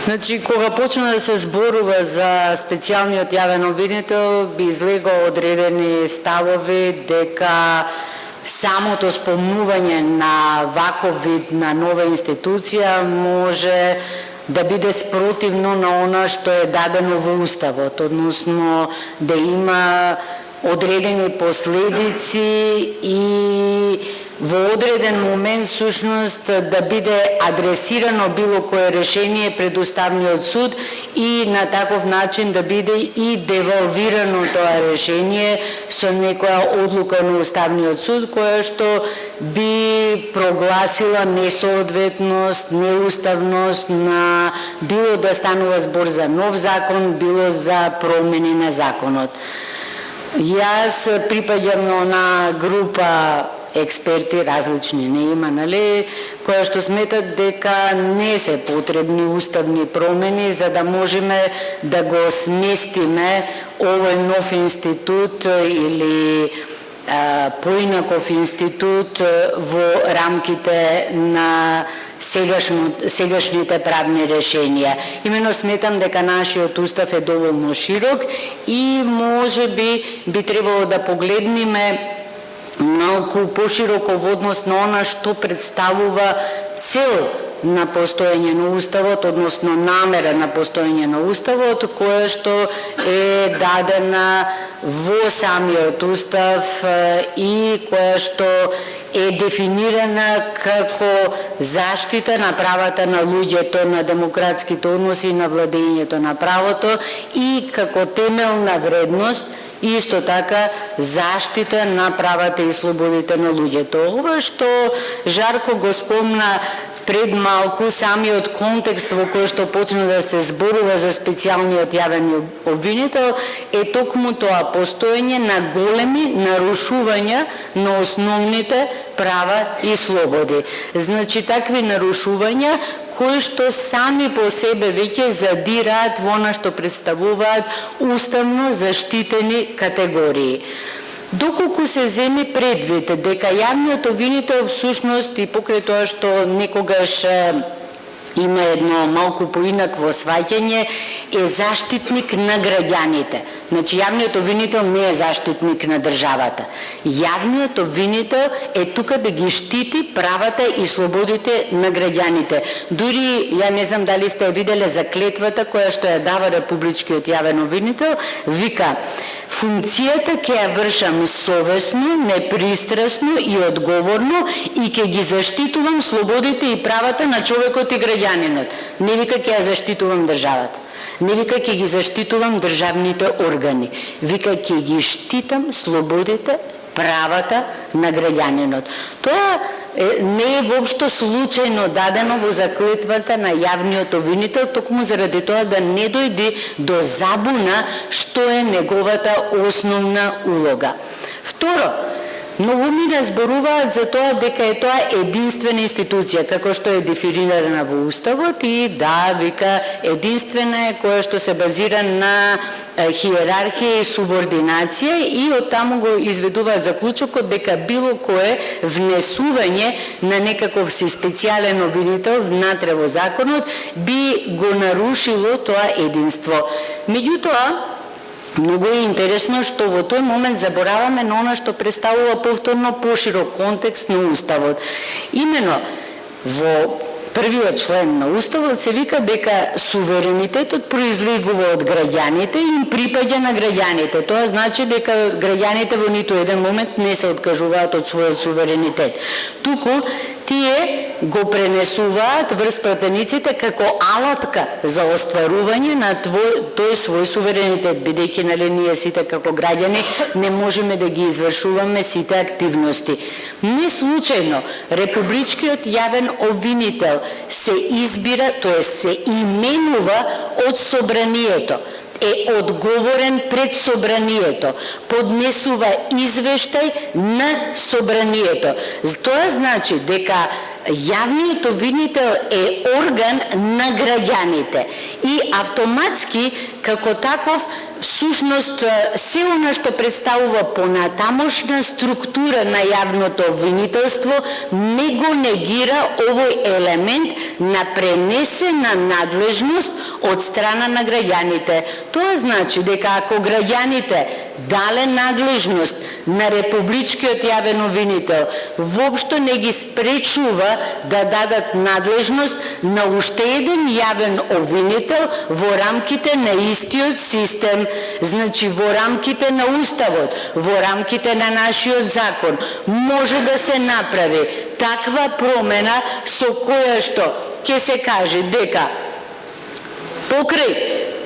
Значи, кога почна да се зборува за специјалниот јавен обвинител, би излегao одредени ставови дека самото спомнување на ваков вид на нова институција може да биде спротивно на она што е дадено во Уставот, односно да има одредени последици и во одреден момент сушност да биде адресирано било кое решение пред Уставниот суд и на таков начин да биде и девалвирано тоа решение со некоја одлука на Уставниот суд која што би прогласила несоодветност, неуставност на било да станува збор за нов закон, било за промени на законот. Јас припаѓам на она група експерти, различни не има, нали, која што сметат дека не се потребни уставни промени за да можеме да го сместиме овој нов институт или поинаков институт во рамките на сегашните правни решенија. Имено сметам дека нашиот устав е доволно широк и може би требало да погледнеме малку пошироко во однос на она што представува цел на постоење на Уставот, односно намера на постоење на Уставот, која што е дадена во самиот Устав и која што е дефинирана како заштита на правата на луѓето, на демократските односи и на владењето на правото и како темелна вредност исто така заштита на правата и слободите на луѓето. Ова што Жарко го спомна пред малку, самиот контекст во кој што почна да се зборува за специјалниот јавен обвинител е токму тоа постоење на големи нарушувања на основните права и слободи. Значи, такви нарушувања кои што сами по себе веќе задираат во она што представуваат уставно заштитени категории. Доколку се земи предвид дека јавниот обвинител всушност и покрај тоа што некогаш има едно малку поинакво сваќање, е заштитник на граѓаните. Значи, јавниот обвинител не е заштитник на државата. Јавниот обвинител е тука да ги штити правата и слободите на граѓаните. Дури, ја не знам дали сте виделе заклетвата која што ја дава републичкиот јавен обвинител, вика: функцијата ќе ја вршам совесно, непристрасно и одговорно и ќе ги заштитувам слободите и правата на човекот и граѓанинот. Не вика ќе ја заштитувам државата. Не вика ќе ги заштитувам државните органи. Вика ќе ги штитам слободите, правата на граѓанинот. Тоа не е воопшто случајно дадено во заклетвата на јавниот обвинител, токму заради тоа да не дојде до забуна што е неговата основна улога. Второ, многумина зборуваат за тоа дека е тоа единствена институција, како што е дефинирана во Уставот и да, вика, единствена е која што се базира на хиерархија и субординација и оттаму го изведуваат заклучокот дека било кое внесување на некаков си специјален обвинител внатре во законот би го нарушило тоа единство. Меѓутоа, многу е интересно што во тој момент забораваме на она што представува повторно поширок контекст на Уставот. Имено во првиот член на Уставот се вика дека суверенитетот произлегува од граѓаните и им припаѓа на граѓаните. Тоа значи дека граѓаните во ниту еден момент не се откажуваат од својот суверенитет. Туку тие го пренесуваат врз пратениците како алатка за остварување на тој свој суверенитет, бидејќи ние сите како граѓани не можеме да ги извршуваме сите активности. Не случајно републичкиот јавен обвинител се избира, тоест се именува од собранието, е одговорен пред собранието, поднесува извештај на собранието. Тоа значи дека Јавниот обвинител е орган на граѓаните и автоматски како таков всушност се она што представува понатамошна структура на јавното обвинителство не го негира овој елемент на пренесена надлежност од страна на граѓаните. Тоа значи дека ако граѓаните дале надлежност на републичкиот јавен обвинител, воопшто не ги спречува да дадат надлежност на уште еден јавен обвинител во рамките на истиот систем. Значи, во рамките на Уставот, во рамките на нашиот закон, може да се направи таква промена со која што ќе се каже дека покрај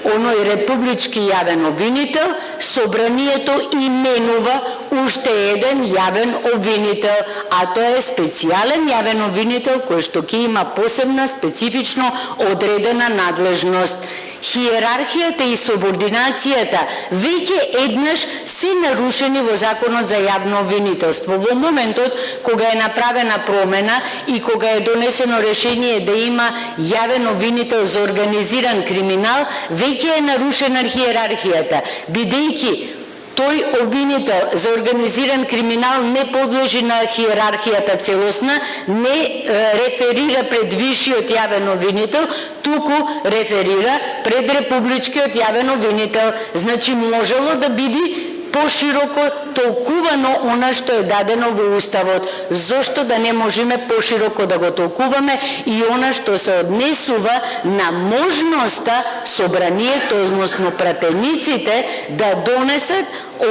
оној републички јавен обвинител, собранието именува уште еден јавен обвинител, а тоа е специјален јавен обвинител кој што ќе има посебна, специфично одредена надлежност. Хиерархијата и субординацијата веќе еднаш се нарушени во Законот за јавно обвинителство. Во моментот кога е направена промена и кога е донесено решение да има јавен обвинител за организиран криминал, веќе е нарушена хиерархијата, бидејќи тој обвинител за организиран криминал не подлежи на хиерархијата целосна, не реферира пред висшиот јавен обвинител, туку реферира пред републичкиот јавен обвинител. Значи можело да биде пошироко толкувано она што е дадено во Уставот. Зошто да не можеме пошироко да го толкуваме и она што се однесува на можноста собранието, односно пратениците, да донесат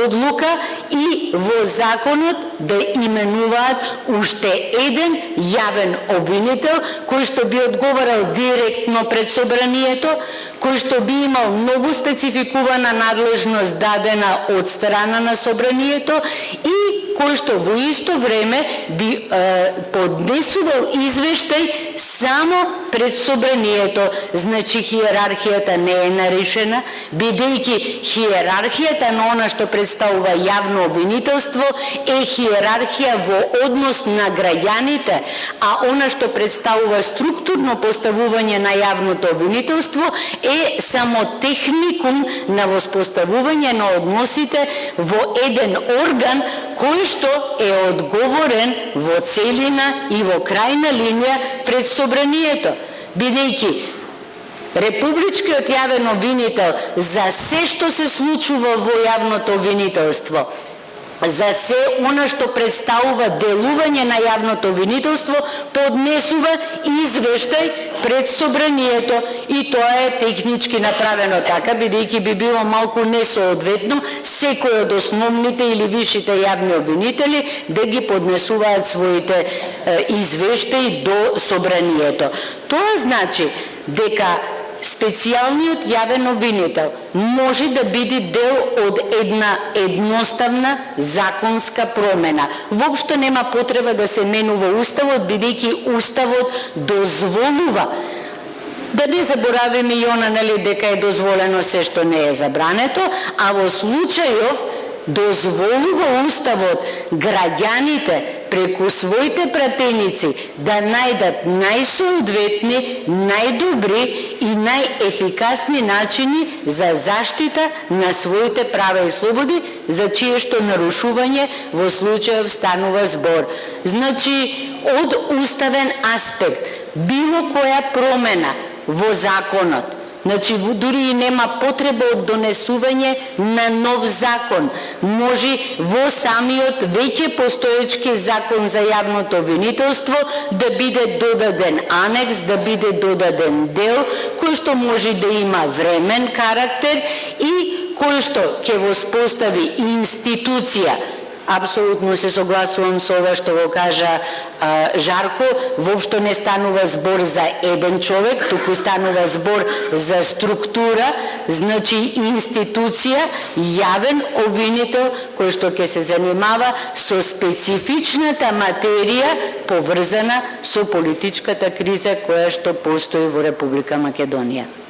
одлука и во законот да именуваат уште еден јавен обвинител кој што би одговарал директно пред собранието, кој што би имал многу спецификувана надлежност дадена од страна на собранието и кој што во исто време би поднесувал извештај само пред собранието. Значи хиерархијата не е нарешена, бидејќи хиерархијата на она што представува јавно обвинителство е хиерархија во однос на граѓаните, а она што представува структурно поставување на јавното обвинителство е само техникум на воспоставување на односите во еден орган кој што е одговорен во целина и во крајна линија пред собранието, бидејќи републичкиот јавен обвинител за се што се случува во јавното обвинителство, за се она што представува делување на јавното обвинителство, поднесува извештај пред собранието и тоа е технички направено така, бидејќи би било малку несоодветно секој од основните или висшите јавни обвинители да ги поднесуваат своите извештаи до собранието. Тоа значи дека специјалниот јавен обвинител може да биде дел од една едноставна законска промена. Воопшто нема потреба да се менува Уставот, бидејќи Уставот дозволува. Да не заборавиме и она, нели, дека е дозволено се што не е забрането, а во случајов дозволува Уставот граѓаните преку своите пратеници да најдат најсоодветни, најдобри и најефикасни начини за заштита на своите права и слободи, за чие што нарушување во случајов станува збор. Значи, од уставен аспект, било која промена во законот, значи, дури и нема потреба од донесување на нов закон. Може во самиот веќе постоечки закон за јавното обвинителство да биде додаден анекс, да биде додаден дел, кој што може да има времен карактер и кој што ќе воспостави институција. Апсолутно се согласувам со ова што го кажа Жарко, воопшто не станува збор за еден човек, туку станува збор за структура, значи институција, јавен обвинител кој што ќе се занимава со специфичната материја поврзана со политичката криза која што постои во Република Македонија.